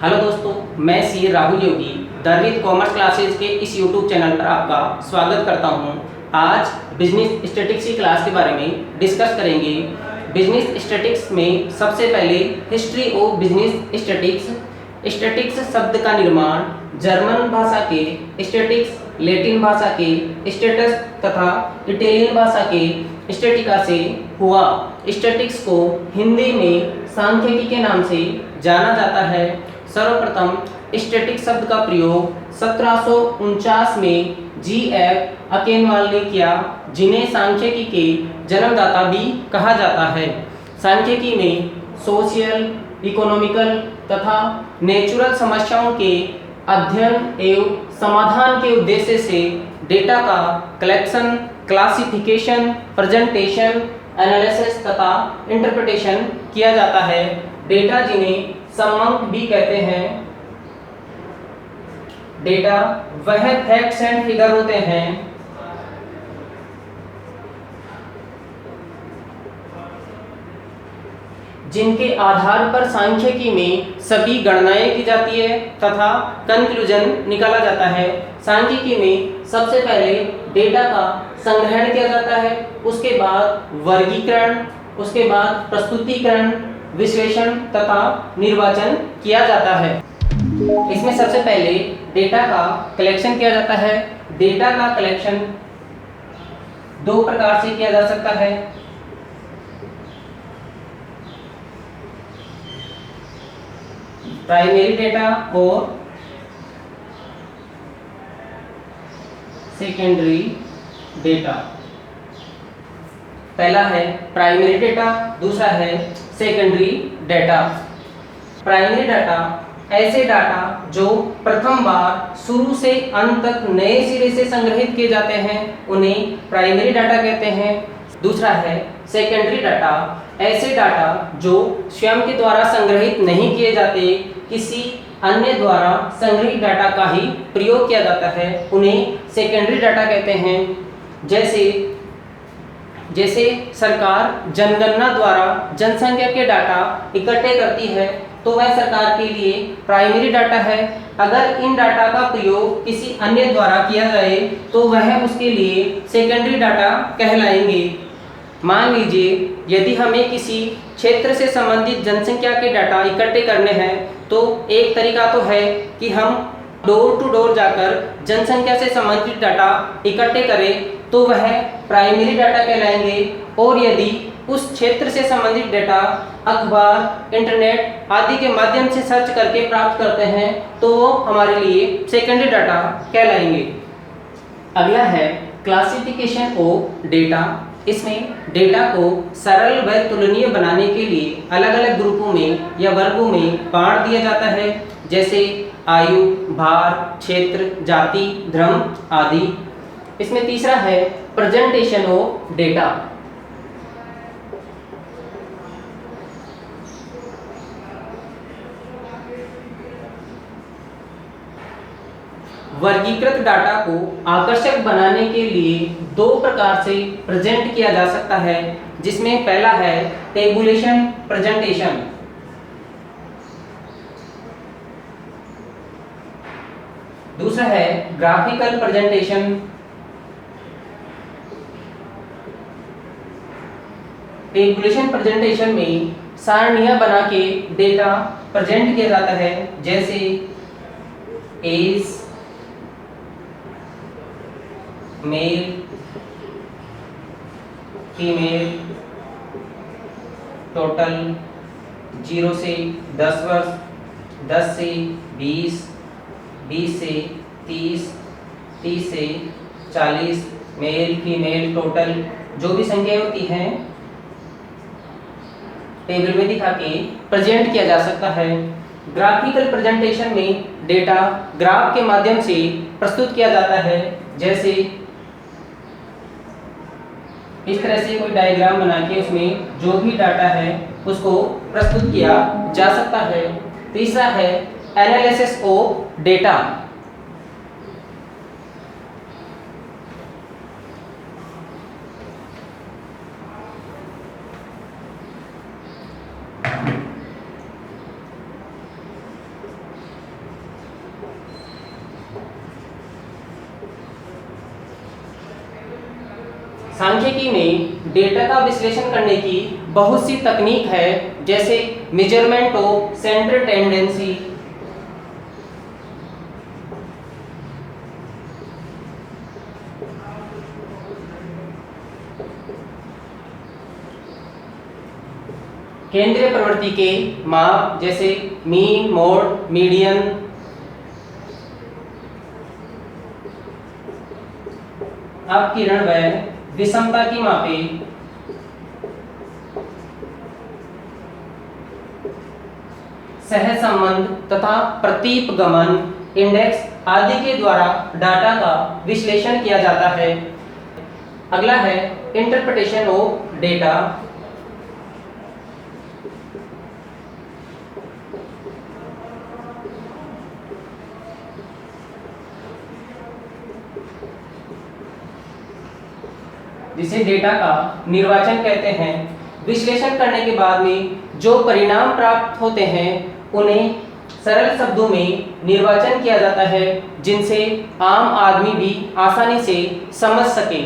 Hello दोस्तों, मैं सी राहुल योगी दरविद commerce classes के इस यूट्यूब चैनल पर आपका स्वागत करता हूं। आज बिजनेस स्टैटिक्स की क्लास के बारे में डिस्कस करेंगे। बिजनेस स्टैटिक्स में सबसे पहले history of business statics. Statics शब्द का निर्माण जर्मन भाषा के स्टैटिक्स, लैटिन भाषा के स्टेटस तथा इटालियन भाषा के स्टैटिका से हुआ। स्टैटिक्स को हिंदी में सांख्यिकी के नाम से जाना जाता है। सर्वप्रथम स्टैटिक शब्द का प्रयोग 1749 में G.F. अकेनवाल ने किया, जिन्हें सांख्यिकी के जन्मदाता भी कहा जाता है। सांख्यिकी में सोशियल, इकोनॉमिकल तथा नेचुरल समस्याओं के अध्ययन एवं समाधान के उद्देश्य से डेटा का कलेक्शन, क्लासिफिकेशन, प्रेजेंटेशन, एनालिसिस तथा इंटरप्रिटेशन किया जाता है। डेटा जिन्हें समंक भी कहते हैं, डेटा वह फैक्ट्स एंड फिगर होते हैं जिनके आधार पर सांख्यिकी में सभी गणनाएं की जाती है तथा कंक्लूजन निकाला जाता है। सांख्यिकी में सबसे पहले डेटा का संग्रहण किया जाता है, उसके बाद वर्गीकरण, उसके बाद प्रस्तुतिकरण, विश्लेषण तथा निर्वाचन किया जाता है। इसमें सबसे पहले डेटा का कलेक्शन किया जाता है। डेटा का कलेक्शन दो प्रकार से किया जा सकता है। प्राइमरी डेटा और सेकेंडरी डेटा। पहला है प्राइमरी डेटा, दूसरा है सेकेंडरी डेटा। प्राइमरी डाटा ऐसे डाटा जो प्रथम बार शुरू से अंत तक नए सिरे से संग्रहित किए जाते हैं, उन्हें प्राइमरी डाटा कहते हैं। दूसरा है सेकेंडरी डाटा, ऐसे डाटा जो स्वयं के द्वारा संग्रहित नहीं किए जाते, किसी अन्य द्वारा संग्रहित डाटा का ही प्रयोग किया जाता है, उन्हें सेकेंडरी डाटा कहते हैं। जैसे सरकार जनगणना द्वारा जनसंख्या के डाटा इकट्ठे करती है, तो वह सरकार के लिए प्राइमरी डाटा है। अगर इन डाटा का प्रयोग किसी अन्य द्वारा किया जाए तो वह उसके लिए सेकेंडरी डाटा कहलाएंगे। मान लीजिए यदि हमें किसी क्षेत्र से संबंधित जनसंख्या के डाटा इकट्ठे करने हैं, तो एक तरीका तो है कि हम डोर टू डोर जाकर जनसंख्या से संबंधित डाटा इकट्ठे करें, तो वह प्राइमरी डाटा कहलाएंगे। और यदि उस क्षेत्र से संबंधित डाटा अखबार, इंटरनेट आदि के माध्यम से सर्च करके प्राप्त करते हैं, तो वो हमारे लिए सेकेंडरी डाटा कहलाएंगे। अगला है क्लासिफिकेशन ऑफ डेटा। इसमें डेटा को सरल व तुलनीय बनाने के लिए अलग अलग ग्रुपों में या वर्गों में बांट दिया जाता है, जैसे आयु, भार, क्षेत्र, जाति, धर्म आदि। इसमें तीसरा है प्रेजेंटेशन ऑफ डेटा। वर्गीकृत डाटा को आकर्षक बनाने के लिए दो प्रकार से प्रेजेंट किया जा सकता है, जिसमें पहला है टेबुलेशन प्रेजेंटेशन। दूसरा है ग्राफिकल प्रेजेंटेशन। टेबुलेशन प्रेजेंटेशन में सारणियां बना के डेटा प्रेजेंट किया जाता है, जैसे एज, मेल, फीमेल, टोटल, 0 से 10 वर्ष, 10 से 20, 20 से 30, 30 से 40, मेल, फीमेल, टोटल जो भी संख्या होती हैं टेबल में दिखा के प्रेजेंट किया जा सकता है। ग्राफिकल प्रेजेंटेशन में डेटा ग्राफ के माध्यम से प्रस्तुत किया जाता है, जैसे इस तरह से कोई डायग्राम बना के उसमें जो भी डाटा है उसको प्रस्तुत किया जा सकता है। तीसरा है एनालिसिस ऑफ डेटा। सांख्यिकी में डेटा का विश्लेषण करने की बहुत सी तकनीक है, जैसे मेजरमेंट ऑफ सेंटर टेंडेंसी, केंद्रीय प्रवृत्ति के माप जैसे मीन, मोड, मीडियन, अपकिरण व विषमता की मापे, सहसंबंध तथा प्रतीपगमन इंडेक्स आदि के द्वारा डाटा का विश्लेषण किया जाता है। अगला है इंटरप्रिटेशन ऑफ डेटा। जिसे डेटा का निर्वाचन कहते हैं। विश्लेषण करने के बाद में जो परिणाम प्राप्त होते हैं उन्हें सरल शब्दों में निर्वाचन किया जाता है, जिनसे आम आदमी भी आसानी से समझ सके।